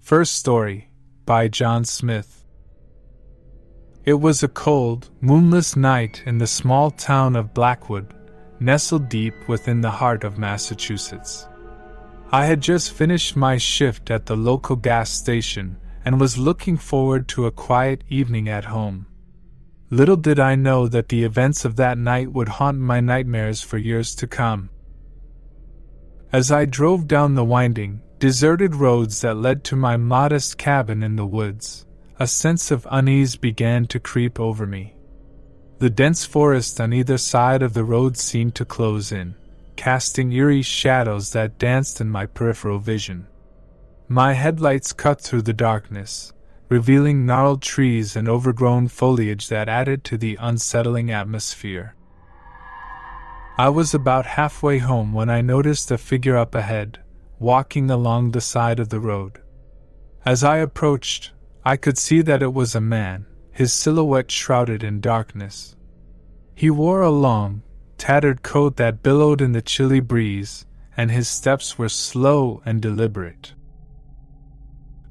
First story, by John Smith. It was a cold, moonless night in the small town of Blackwood, nestled deep within the heart of Massachusetts. I had just finished my shift at the local gas station and was looking forward to a quiet evening at home. Little did I know that the events of that night would haunt my nightmares for years to come. As I drove down the winding, deserted roads that led to my modest cabin in the woods, a sense of unease began to creep over me. The dense forest on either side of the road seemed to close in, casting eerie shadows that danced in my peripheral vision. My headlights cut through the darkness, revealing gnarled trees and overgrown foliage that added to the unsettling atmosphere. I was about halfway home when I noticed a figure up ahead, walking along the side of the road. As I approached, I could see that it was a man, his silhouette shrouded in darkness. He wore a long, tattered coat that billowed in the chilly breeze, and his steps were slow and deliberate.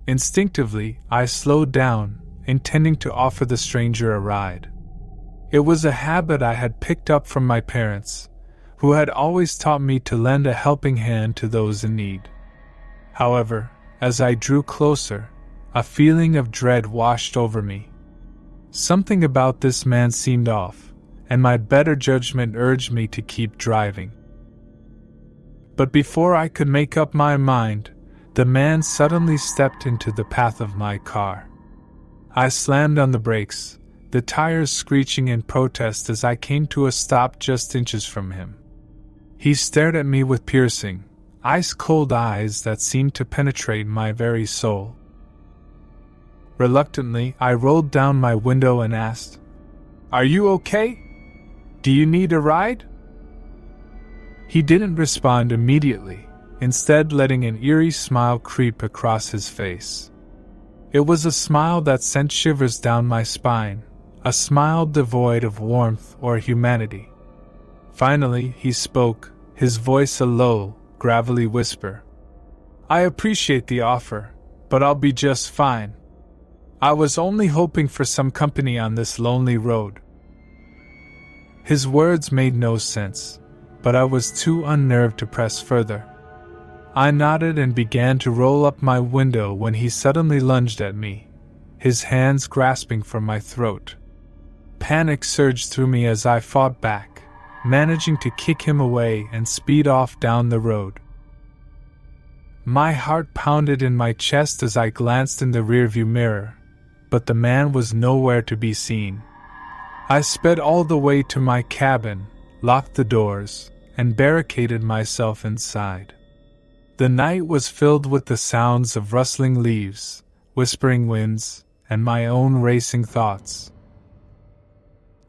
Instinctively, I slowed down, intending to offer the stranger a ride. It was a habit I had picked up from my parents, who had always taught me to lend a helping hand to those in need. However, as I drew closer, a feeling of dread washed over me. Something about this man seemed off, and my better judgment urged me to keep driving. But before I could make up my mind, the man suddenly stepped into the path of my car. I slammed on the brakes, the tires screeching in protest as I came to a stop just inches from him. He stared at me with piercing, ice-cold eyes that seemed to penetrate my very soul. Reluctantly, I rolled down my window and asked, "Are you okay? Do you need a ride?" He didn't respond immediately, instead letting an eerie smile creep across his face. It was a smile that sent shivers down my spine, a smile devoid of warmth or humanity. Finally, he spoke, his voice a low, gravelly whisper. "I appreciate the offer, but I'll be just fine. I was only hoping for some company on this lonely road." His words made no sense, but I was too unnerved to press further. I nodded and began to roll up my window when he suddenly lunged at me, his hands grasping for my throat. Panic surged through me as I fought back, managing to kick him away and speed off down the road. My heart pounded in my chest as I glanced in the rearview mirror, but the man was nowhere to be seen. I sped all the way to my cabin, locked the doors, and barricaded myself inside. The night was filled with the sounds of rustling leaves, whispering winds, and my own racing thoughts.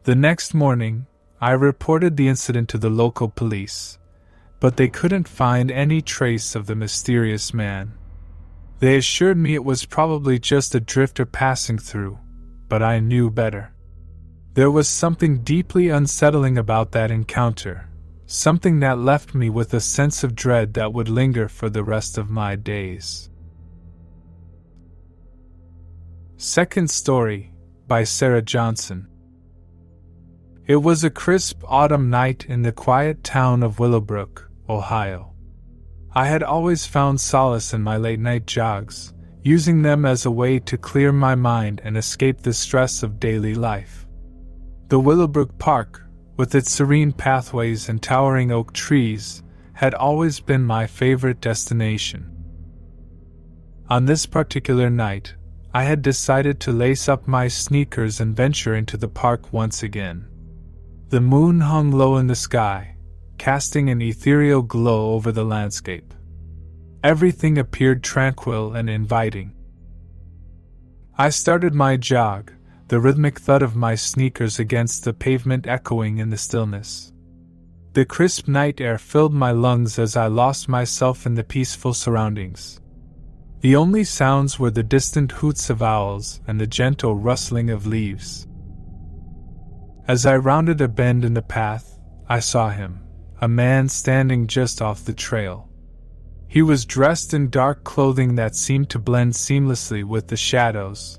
The next morning, I reported the incident to the local police, but they couldn't find any trace of the mysterious man. They assured me it was probably just a drifter passing through, but I knew better. There was something deeply unsettling about that encounter, something that left me with a sense of dread that would linger for the rest of my days. Second story, by Sarah Johnson. It was a crisp autumn night in the quiet town of Willowbrook, Ohio. I had always found solace in my late-night jogs, using them as a way to clear my mind and escape the stress of daily life. The Willowbrook Park, with its serene pathways and towering oak trees, had always been my favorite destination. On this particular night, I had decided to lace up my sneakers and venture into the park once again. The moon hung low in the sky, casting an ethereal glow over the landscape. Everything appeared tranquil and inviting. I started my jog, the rhythmic thud of my sneakers against the pavement echoing in the stillness. The crisp night air filled my lungs as I lost myself in the peaceful surroundings. The only sounds were the distant hoots of owls and the gentle rustling of leaves. As I rounded a bend in the path, I saw him, a man standing just off the trail. He was dressed in dark clothing that seemed to blend seamlessly with the shadows,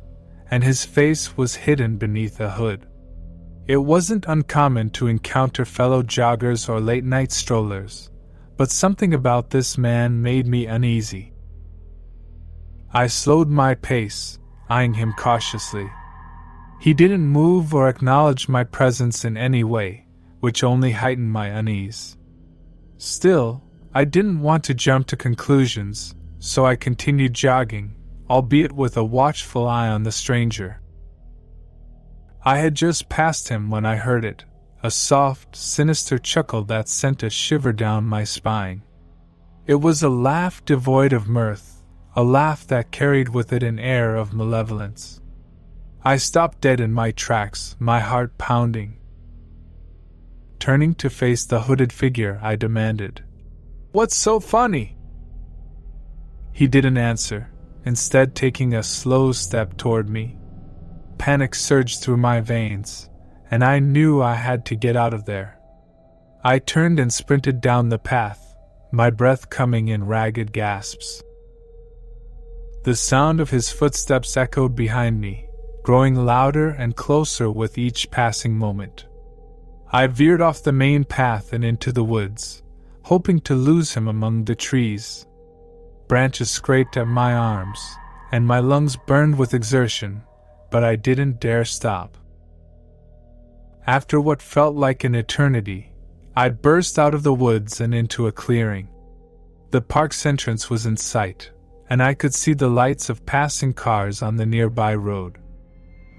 and his face was hidden beneath a hood. It wasn't uncommon to encounter fellow joggers or late-night strollers, but something about this man made me uneasy. I slowed my pace, eyeing him cautiously. He didn't move or acknowledge my presence in any way, which only heightened my unease. Still, I didn't want to jump to conclusions, so I continued jogging, albeit with a watchful eye on the stranger. I had just passed him when I heard it, a soft, sinister chuckle that sent a shiver down my spine. It was a laugh devoid of mirth, a laugh that carried with it an air of malevolence. I stopped dead in my tracks, my heart pounding. Turning to face the hooded figure, I demanded, "What's so funny?" He didn't answer, instead taking a slow step toward me. Panic surged through my veins, and I knew I had to get out of there. I turned and sprinted down the path, my breath coming in ragged gasps. The sound of his footsteps echoed behind me, growing louder and closer with each passing moment. I veered off the main path and into the woods, hoping to lose him among the trees. Branches scraped at my arms, and my lungs burned with exertion, but I didn't dare stop. After what felt like an eternity, I burst out of the woods and into a clearing. The park's entrance was in sight, and I could see the lights of passing cars on the nearby road.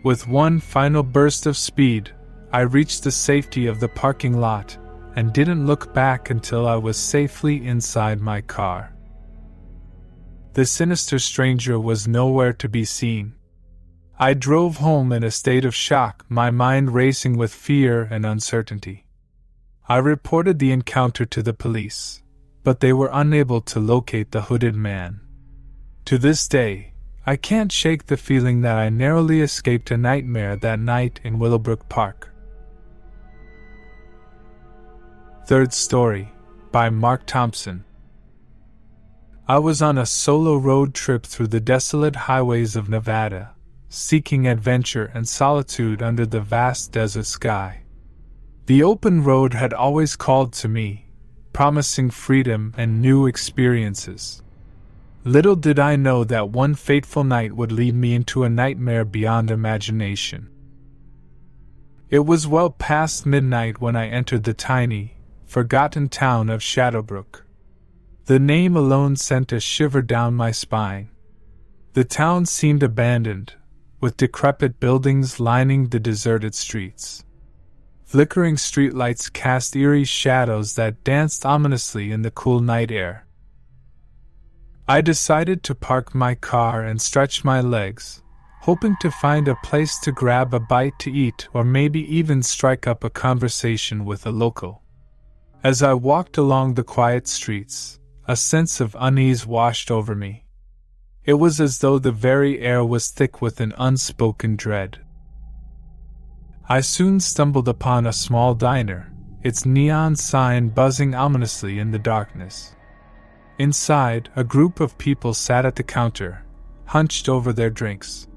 With one final burst of speed, I reached the safety of the parking lot and didn't look back until I was safely inside my car. The sinister stranger was nowhere to be seen. I drove home in a state of shock, my mind racing with fear and uncertainty. I reported the encounter to the police, but they were unable to locate the hooded man. To this day, I can't shake the feeling that I narrowly escaped a nightmare that night in Willowbrook Park. Third Story, by Mark Thompson. I was on a solo road trip through the desolate highways of Nevada, seeking adventure and solitude under the vast desert sky. The open road had always called to me, promising freedom and new experiences. Little did I know that one fateful night would lead me into a nightmare beyond imagination. It was well past midnight when I entered the tiny, forgotten town of Shadowbrook. The name alone sent a shiver down my spine. The town seemed abandoned, with decrepit buildings lining the deserted streets. Flickering streetlights cast eerie shadows that danced ominously in the cool night air. I decided to park my car and stretch my legs, hoping to find a place to grab a bite to eat or maybe even strike up a conversation with a local. As I walked along the quiet streets, a sense of unease washed over me. It was as though the very air was thick with an unspoken dread. I soon stumbled upon a small diner, its neon sign buzzing ominously in the darkness. Inside, a group of people sat at the counter, hunched over their drinks.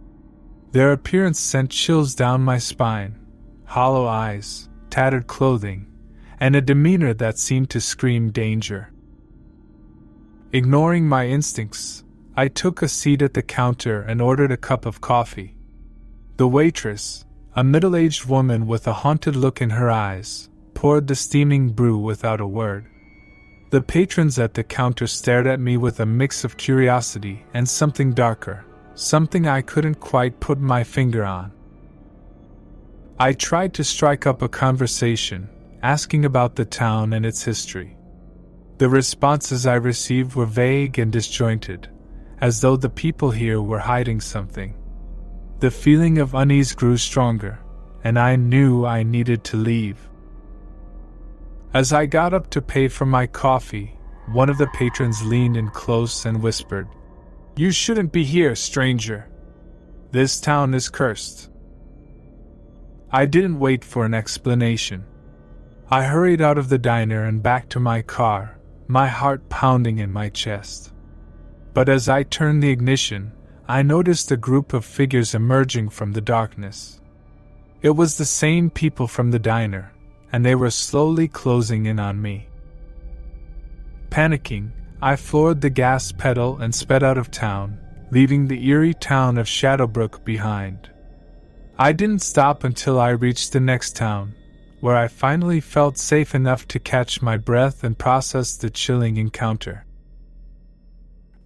Their appearance sent chills down my spine, hollow eyes, tattered clothing, and a demeanor that seemed to scream danger. Ignoring my instincts, I took a seat at the counter and ordered a cup of coffee. The waitress, a middle-aged woman with a haunted look in her eyes, poured the steaming brew without a word. The patrons at the counter stared at me with a mix of curiosity and something darker, something I couldn't quite put my finger on. I tried to strike up a conversation, asking about the town and its history. The responses I received were vague and disjointed, as though the people here were hiding something. The feeling of unease grew stronger, and I knew I needed to leave. As I got up to pay for my coffee, one of the patrons leaned in close and whispered, "You shouldn't be here, stranger. This town is cursed." I didn't wait for an explanation. I hurried out of the diner and back to my car, my heart pounding in my chest. But as I turned the ignition, I noticed a group of figures emerging from the darkness. It was the same people from the diner, and they were slowly closing in on me. Panicking, I floored the gas pedal and sped out of town, leaving the eerie town of Shadowbrook behind. I didn't stop until I reached the next town, where I finally felt safe enough to catch my breath and process the chilling encounter.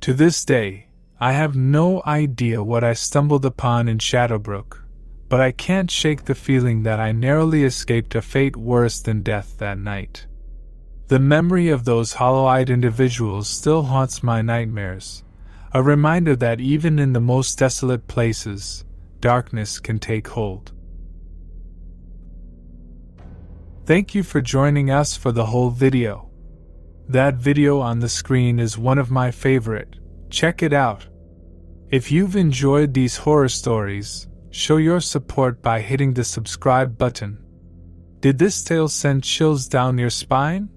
To this day, I have no idea what I stumbled upon in Shadowbrook, but I can't shake the feeling that I narrowly escaped a fate worse than death that night. The memory of those hollow-eyed individuals still haunts my nightmares, a reminder that even in the most desolate places, darkness can take hold. Thank you for joining us for the whole video. That video on the screen is one of my favorite. Check it out. If you've enjoyed these horror stories, show your support by hitting the subscribe button. Did this tale send chills down your spine?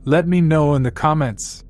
Let me know in the comments.